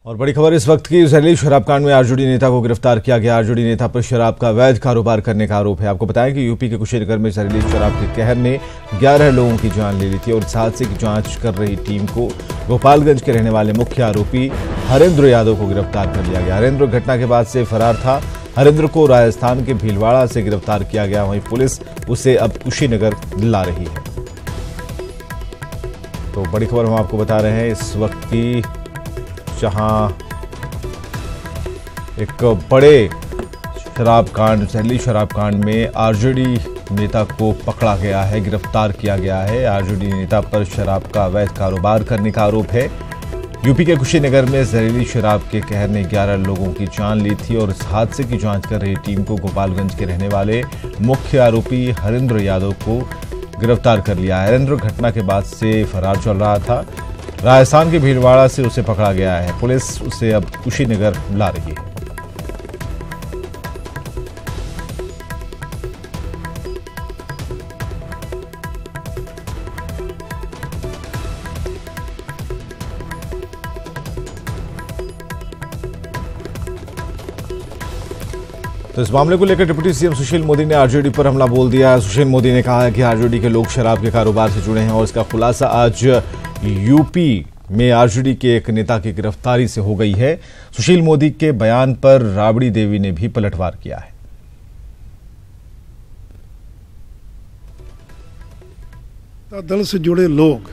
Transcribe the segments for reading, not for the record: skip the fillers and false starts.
और बड़ी खबर इस वक्त की, जहरीली शराब कांड में आरजेडी नेता को गिरफ्तार किया गया। आरजेडी नेता पर शराब का अवैध कारोबार करने का आरोप है। आपको बताएं कि यूपी के कुशीनगर में जहरीली शराब के कहर ने 11 लोगों की जान ले ली थी और इस हादसे की जांच कर रही टीम को गोपालगंज के रहने वाले मुख्य आरोपी हरेंद्र यादव को गिरफ्तार कर लिया गया। हरेंद्र घटना के बाद से फरार था। हरेंद्र को राजस्थान के भीलवाड़ा से गिरफ्तार किया गया। वहीं पुलिस उसे अब कुशीनगर ला रही है। तो बड़ी खबर हम आपको बता रहे हैं इस वक्त की, जहां एक बड़े शराब कांड, जहरीली शराब कांड में आरजेडी नेता को पकड़ा गया है, गिरफ्तार किया गया है। आरजेडी नेता पर शराब का अवैध कारोबार करने का आरोप है। यूपी के कुशीनगर में जहरीली शराब के कहर ने 11 लोगों की जान ली थी और इस हादसे की जांच कर रही टीम को गोपालगंज के रहने वाले मुख्य आरोपी हरेंद्र यादव को गिरफ्तार कर लिया। हरेंद्र घटना के बाद से फरार चल रहा था। राजस्थान के भीलवाड़ा से उसे पकड़ा गया है। पुलिस उसे अब कुशीनगर ला रही है। तो इस मामले को लेकर डिप्टी सीएम सुशील मोदी ने आरजेडी पर हमला बोल दिया। सुशील मोदी ने कहा है कि आरजेडी के लोग शराब के कारोबार से जुड़े हैं और इसका खुलासा आज यूपी में आरजेडी के एक नेता की गिरफ्तारी से हो गई है। सुशील मोदी के बयान पर राबड़ी देवी ने भी पलटवार किया है। दल से जुड़े लोग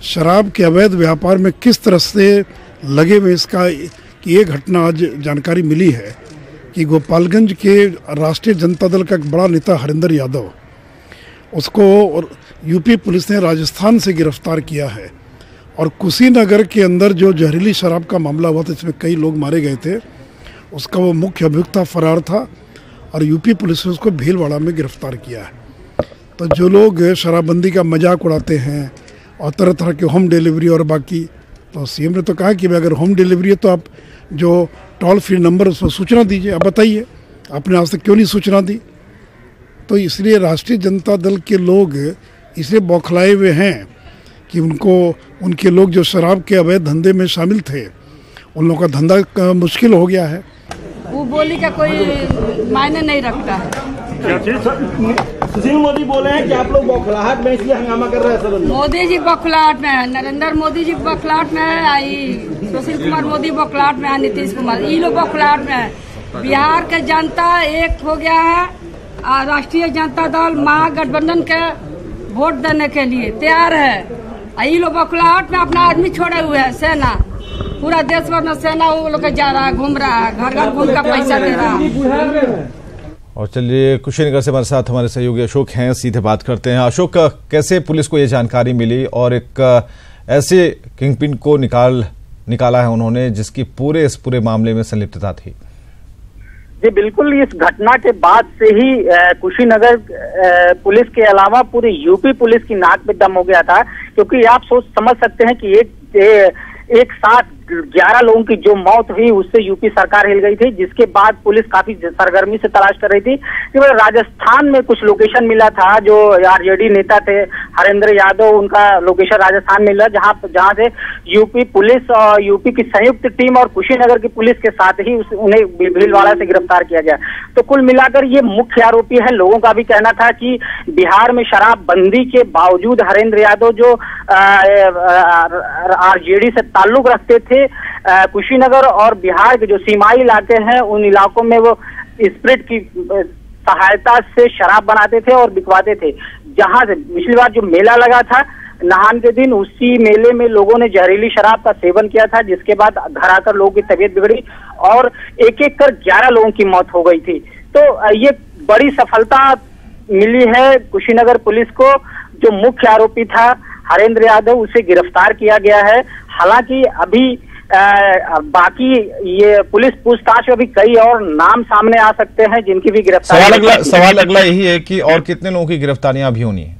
शराब के अवैध व्यापार में किस तरह से लगे हुए, इसका कि ये घटना आज जानकारी मिली है कि गोपालगंज के राष्ट्रीय जनता दल का एक बड़ा नेता हरेंद्र यादव, उसको यूपी पुलिस ने राजस्थान से गिरफ्तार किया है। और कुशीनगर के अंदर जो जहरीली शराब का मामला हुआ था, इसमें कई लोग मारे गए थे, उसका वो मुख्य अभियुक्त फरार था और यूपी पुलिस ने उसको भीलवाड़ा में गिरफ्तार किया है। तो जो लोग शराबबंदी का मजाक उड़ाते हैं और तरह तरह के होम डिलीवरी और बाकी, तो सीएम ने तो कहा कि अगर होम डिलीवरी है तो आप जो टोल फ्री नंबर उस पर सूचना दीजिए। अब बताइए आपने आज तक क्यों नहीं सूचना दी? तो इसलिए राष्ट्रीय जनता दल के लोग इसलिए बौखलाए हुए हैं कि उनके लोग जो शराब के अवैध धंधे में शामिल थे, उन लोगों का धंधा मुश्किल हो गया है। वो बोली का कोई मायने नहीं रखता है। सुशील मोदी बोले हैं कि आप लोग बौखलाहट में इसलिए हंगामा कर रहे हैं। सब मोदी जी बौखलाहट में है, नरेंद्र मोदी जी बौखलाहट में है, आई सुशील कुमार मोदी बौखलाहट में है, नीतीश कुमार, ये लोग बौखलाहट में है। बिहार के जनता एक हो गया है। राष्ट्रीय जनता दल महागठबंधन के वोट देने के लिए तैयार है। ये लोग बौखलाहट में अपना आदमी छोड़े हुए है। सेना पूरा देश भर में सेना वो लोग जा रहा है, घूम रहा है, घर घर घूम कर पैसा दे रहा है। और चलिए कुशीनगर से हमारे साथ हमारे सहयोगी अशोक हैं, सीधे बात करते हैं। अशोक, कैसे पुलिस को ये जानकारी मिली और एक ऐसे किंगपिन को निकाला है उन्होंने जिसकी इस पूरे मामले में संलिप्तता थी? जी बिल्कुल, इस घटना के बाद से ही कुशीनगर पुलिस के अलावा पूरी यूपी पुलिस की नाक में दम हो गया था, क्योंकि आप समझ सकते हैं कि एक साथ 11 लोगों की जो मौत हुई उससे यूपी सरकार हिल गई थी, जिसके बाद पुलिस काफी सरगर्मी से तलाश कर रही थी कि राजस्थान में कुछ लोकेशन मिला था। जो आरजेडी नेता थे हरेंद्र यादव, उनका लोकेशन राजस्थान मिला, जहां से यूपी पुलिस और यूपी की संयुक्त टीम और कुशीनगर की पुलिस के साथ ही उन्हें भीलवाड़ा से गिरफ्तार किया गया। तो कुल मिलाकर ये मुख्य आरोपी है। लोगों का भी कहना था कि बिहार में शराबबंदी के बावजूद हरेंद्र यादव जो आरजेडी से ताल्लुक रखते थे, कुशीनगर और बिहार के जो सीमाई इलाके हैं उन इलाकों में वो स्प्रिट की सहायता से शराब बनाते थे और बिकवाते थे। जहां से पिछली बार जो मेला लगा था नहान के दिन, उसी मेले में लोगों ने जहरीली शराब का सेवन किया था, जिसके बाद घर आकर लोगों की तबीयत बिगड़ी और एक एक कर 11 लोगों की मौत हो गई थी। तो ये बड़ी सफलता मिली है कुशीनगर पुलिस को। जो मुख्य आरोपी था हरेंद्र यादव, उसे गिरफ्तार किया गया है। हालांकि अभी बाकी ये पुलिस पूछताछ में भी कई और नाम सामने आ सकते हैं जिनकी भी गिरफ्तारी। सवाल अगला यही है कि और कितने लोगों की गिरफ्तारियां अभी होनी है?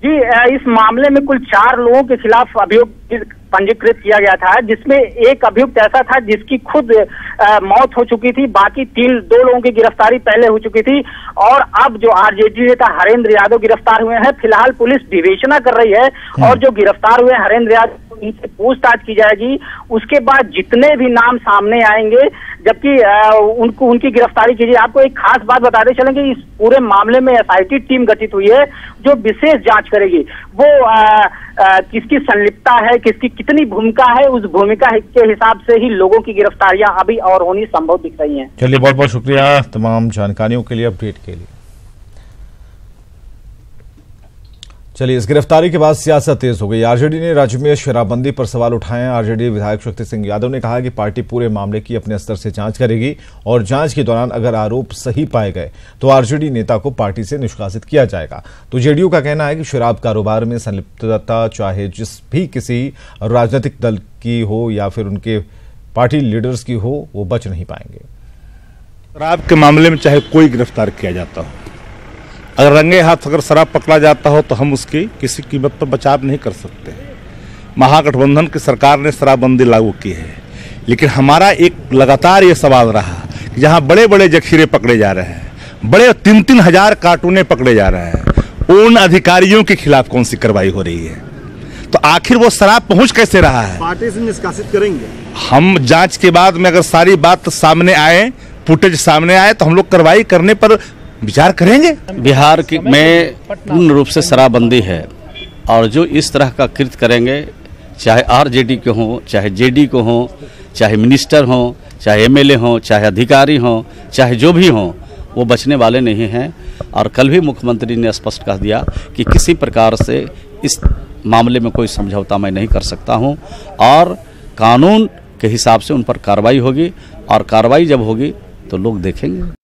जी, इस मामले में कुल 4 लोगों के खिलाफ अभियोग पंजीकृत किया गया था, जिसमें एक अभियुक्त ऐसा था जिसकी खुद मौत हो चुकी थी। बाकी 2 लोगों की गिरफ्तारी पहले हो चुकी थी और अब जो आरजेडी नेता हरेंद्र यादव गिरफ्तार हुए हैं। फिलहाल पुलिस विवेचना कर रही है और जो गिरफ्तार हुए हरेंद्र यादव इनसे पूछताछ की जाएगी। उसके बाद जितने भी नाम सामने आएंगे, जबकि उनकी गिरफ्तारी की जाए। आपको एक खास बात बताते चलेंगे, इस पूरे मामले में SIT टीम गठित हुई है जो विशेष जांच करेगी। वो किसकी संलिप्तता है, किसकी कितनी भूमिका है, उस भूमिका के हिसाब से ही लोगों की गिरफ्तारियां अभी और होनी संभव दिख रही हैं। चलिए, बहुत बहुत शुक्रिया तमाम जानकारियों के लिए, अपडेट के लिए। चलिए, इस गिरफ्तारी के बाद सियासत तेज हो गई। आरजेडी ने राज्य में शराबबंदी पर सवाल उठाए हैं। आरजेडी विधायक शक्ति सिंह यादव ने कहा कि पार्टी पूरे मामले की अपने स्तर से जांच करेगी और जांच के दौरान अगर आरोप सही पाए गए तो आरजेडी नेता को पार्टी से निष्कासित किया जाएगा। तो जेडीयू का कहना है कि शराब कारोबार में संलिप्तता चाहे जिस भी किसी राजनीतिक दल की हो या फिर उनके पार्टी लीडर्स की हो, वो बच नहीं पाएंगे। शराब के मामले में चाहे कोई गिरफ्तार किया जाता हो, अगर रंगे हाथ अगर शराब पकड़ा जाता हो तो हम उसकी किसी कीमत पर बचाव नहीं कर सकते। महागठबंधन की सरकार ने शराबबंदी लागू की है, लेकिन हमारा एक लगातार ये सवाल रहा कि जहां बड़े बड़े जखीरे पकड़े जा रहे हैं, बड़े 3-3 हजार कार्टूने पकड़े जा रहे हैं, उन अधिकारियों के खिलाफ कौन सी कार्रवाई हो रही है? तो आखिर वो शराब पहुंच कैसे रहा है? पार्टी से निष्कासित करेंगे हम। जांच के बाद में अगर सारी बात सामने आए, फुटेज सामने आए, तो हम लोग कार्रवाई करने पर विचार करेंगे। बिहार में पूर्ण रूप से शराबबंदी है और जो इस तरह का कृत्य करेंगे, चाहे आरजेडी के हों, चाहे जेडी को हों, चाहे मिनिस्टर हों, चाहे एमएलए हों, चाहे अधिकारी हों, चाहे जो भी हों, वो बचने वाले नहीं हैं। और कल भी मुख्यमंत्री ने स्पष्ट कह दिया कि किसी प्रकार से इस मामले में कोई समझौता मैं नहीं कर सकता हूं और कानून के हिसाब से उन पर कार्रवाई होगी और कार्रवाई जब होगी तो लोग देखेंगे।